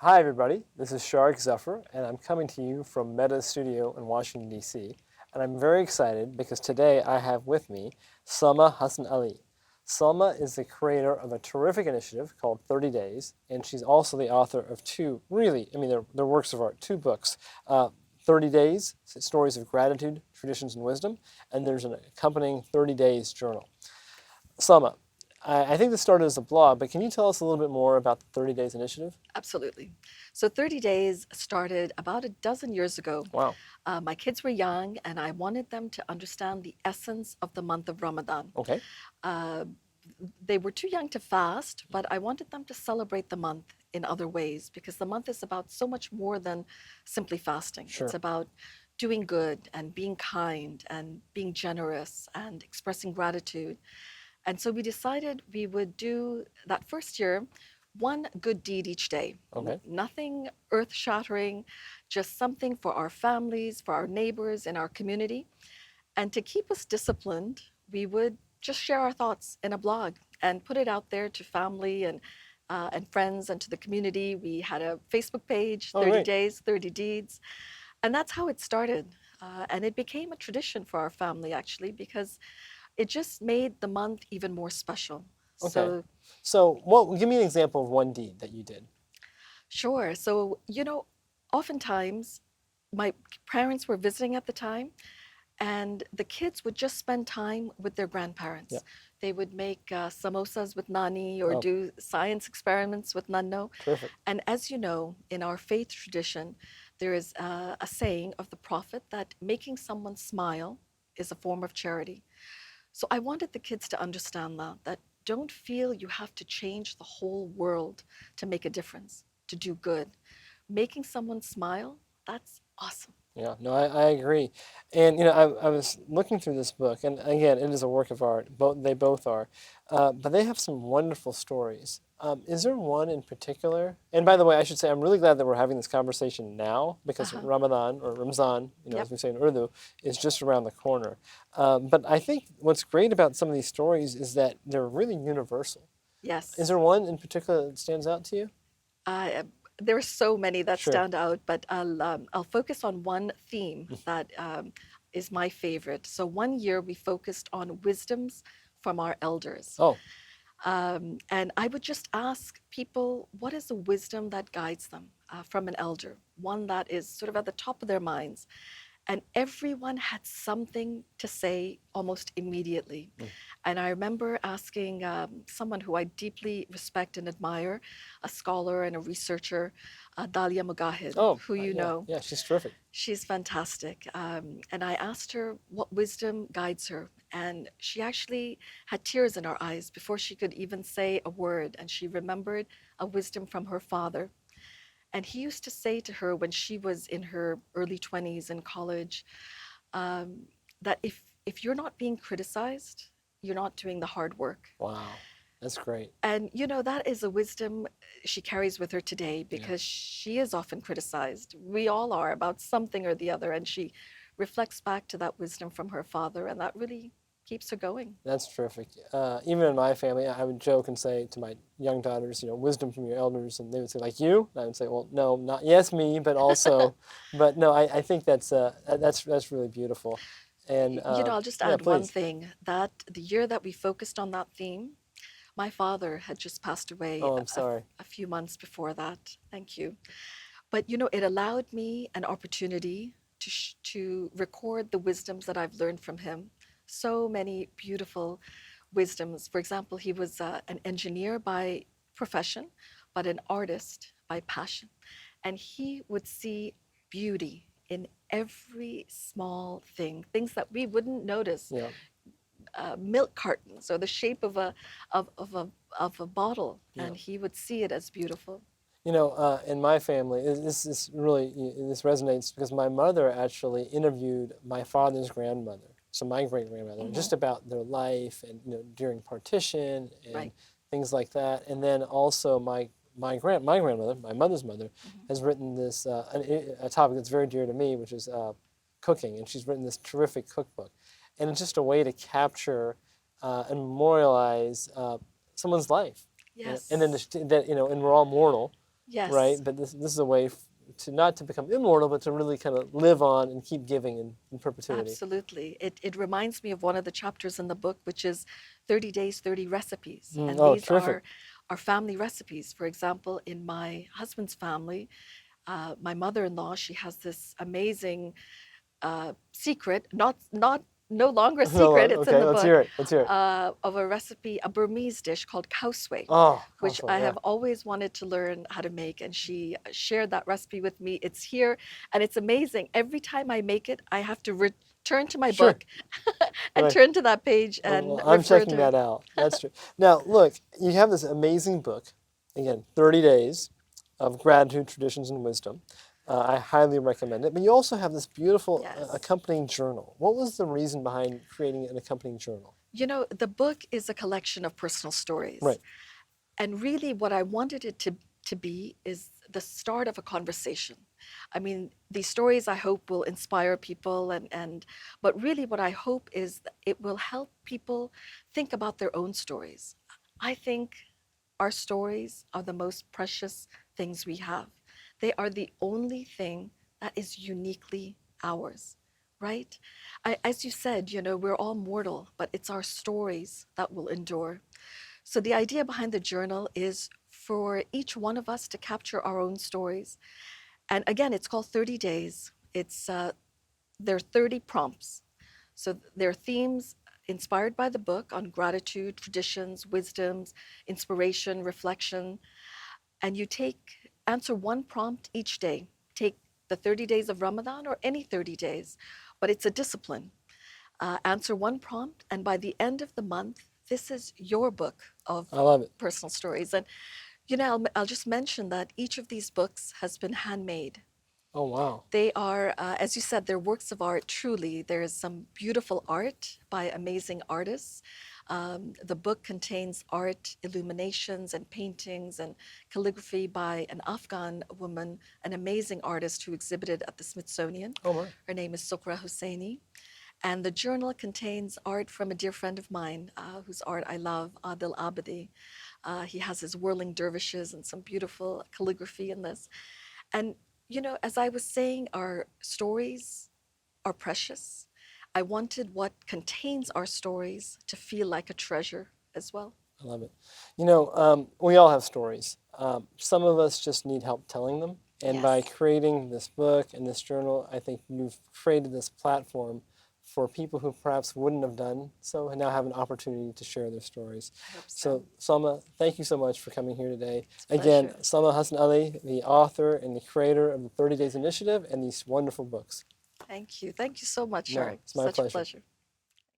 Hi, everybody. This is Sharik Zephyr, and I'm coming to you from Meta Studio in Washington, D.C. And I'm very excited because today I have with me Salma Hassan Ali. Salma is the creator of a terrific initiative called 30 Days, and she's also the author of two really, they're works of art, two books. 30 Days, Stories of Gratitude, Traditions, and Wisdom, and there's an accompanying 30 Days journal. Salma, I think this started as a blog, but can you tell us a little bit more about the 30 Days initiative? Absolutely. So 30 Days started about a dozen years ago. Wow. My kids were young, and I wanted them to understand the essence of the month of Ramadan. Okay. Uh, they were too young to fast, but I wanted them to celebrate the month in other ways because the month is about so much more than simply fasting. It's Sure. about doing good and being kind and being generous and expressing gratitude. And so we decided we would do that first year one good deed each day. Okay. Nothing earth shattering, just something for our families, for our neighbors, in our community. And to keep us disciplined, we would just share our thoughts in a blog and put it out there to family and friends and to the community. We had a Facebook page, Oh, 30 great. Days, 30 Deeds. And that's how it started. And it became a tradition for our family, actually, because it just made the month even more special. Okay. So, So, give me an example of one deed that you did. sure. So, oftentimes my parents were visiting at the time, and the kids would just spend time with their Yeah. grandparents. They would make samosas with nani or Oh, do science experiments with nanno. terrific. And as you know, in our faith tradition, there is a saying of the prophet that making someone smile is a form of charity. So I wanted the kids to understand that don't feel you have to change the whole world to make a difference, to do good. Making someone smile, that's awesome. Yeah. No, I agree. And I was looking through this book, and again, it is a work of art. They both are, but they have some wonderful stories. Is there one in particular? And by the way, I should say I'm really glad that we're having this conversation now because Uh-huh. Ramadan or Ramzan, Yep. as we say in Urdu, is just around the corner. But I think what's great about some of these stories is that they're really universal. Is Yes. there one in particular that stands out to you? Uh, there are so many that Sure. stand out, but I'll focus on one theme that is my favorite. So one year we focused on wisdoms from our elders. Oh, And I would just ask people, what is the wisdom that guides them from an elder? One that is sort of at the top of their minds. And everyone had something to say almost immediately. mm. And I remember asking someone who I deeply respect and admire, a scholar and a researcher, Dalia Mugahid, Oh, who you yeah, know. yeah, she's terrific. She's fantastic. And I asked her what wisdom guides her. And she actually had tears in her eyes before she could even say a word. And she remembered a wisdom from her father. And he used to say to her when she was in her early 20s in college um, that if you're not being criticized, you're not doing the hard work. Wow, that's great. And that is a wisdom she carries with her today Yeah. because she is often criticized. We all are about something or the other, and she reflects back to that wisdom from her father, and that really keeps her going. That's terrific. Even in my family, I would joke and say to my young daughters, wisdom from your elders, and they would say, like you? And I would say, well, no, not yes, me, but also, but no, I think that's really beautiful. And I'll just yeah, add one please. thing that the year that we focused on that theme, my father had just passed away Oh, I'm sorry. a few months before that. Thank you. But it allowed me an opportunity to record the wisdoms that I've learned from him. So many beautiful wisdoms. For example, he was an engineer by profession, but an artist by passion. And he would see beauty in every small thing, things that we wouldn't notice. Yeah, Milk cartons or the shape of a bottle, yeah. and he would see it as beautiful. In my family, this is really this resonates because my mother actually interviewed my father's grandmother, so my great grandmother, Hmm. just about their life and during partition and Right. things like that. And then also my grandmother, my mother's mother, Hmm. has written this a topic that's very dear to me, which is cooking, and she's written this terrific cookbook, and it's just a way to capture and memorialize someone's life, and then Yes. that and we're all mortal, right? Yes, But this is a way to not to become immortal, but to really kind of live on and keep giving in perpetuity. absolutely. It reminds me of one of the chapters in the book, which is 30 days, 30 recipes. And Oh, these terrific. are family recipes. For example, in my husband's family, my mother-in-law, she has this amazing secret, not no longer a No, secret, it's in okay, the let's book, hear it. Let's hear it. of a recipe, a Burmese dish called kauswe, Oh, which constantly, I yeah. have always wanted to learn how to make. And she shared that recipe with me. It's here and it's amazing. Every time I make it, I have to return to my Sure, book and right. turn to that page Oh, and well, I'm refer checking to it. that out. That's true. Now, look, you have this amazing book. Again, 30 Days of Gratitude, Traditions, and Wisdom. I highly recommend it. But you also have this beautiful Yes. accompanying journal. What was the reason behind creating an accompanying journal? You know, the book is a collection of personal stories. Right. And really, what I wanted it to be is the start of a conversation. I mean, these stories I hope will inspire people, but really, what I hope is that it will help people think about their own stories. I think our stories are the most precious things we have. They are the only thing that is uniquely ours, right? As you said, you know, we're all mortal, but it's our stories that will endure. So the idea behind the journal is for each one of us to capture our own stories. And again, it's called 30 Days. There are 30 prompts. So there are themes inspired by the book on gratitude, traditions, wisdoms, inspiration, reflection. And answer one prompt each day. Take the 30 days of Ramadan or any 30 days, but it's a discipline. Answer one prompt, and by the end of the month, this is your book of I love it. personal stories. And you know, I'll just mention that each of these books has been handmade. Oh, wow. They are, as you said, they're works of art, truly. There is some beautiful art by amazing artists. The book contains art, illuminations, and paintings and calligraphy by an Afghan woman, an amazing artist who exhibited at the Smithsonian. Oh, my. Her name is Sukra Hosseini. And the journal contains art from a dear friend of mine, whose art I love, Adil Abadi. He has his whirling dervishes and some beautiful calligraphy in this. And, you know, as I was saying, our stories are precious. I wanted what contains our stories to feel like a treasure as well. I love it. You know, we all have stories. Some of us just need help telling them. And by Yes, creating this book and this journal, I think you've created this platform for people who perhaps wouldn't have done so and now have an opportunity to share their stories. I hope So, so. Salma, thank you so much for coming here today. It's a Again, pleasure. Salma Hassan Ali, the author and the creator of the 30 Days Initiative and these wonderful books. Thank you. Thank you so much, No, Shark. it's my Such a pleasure. pleasure.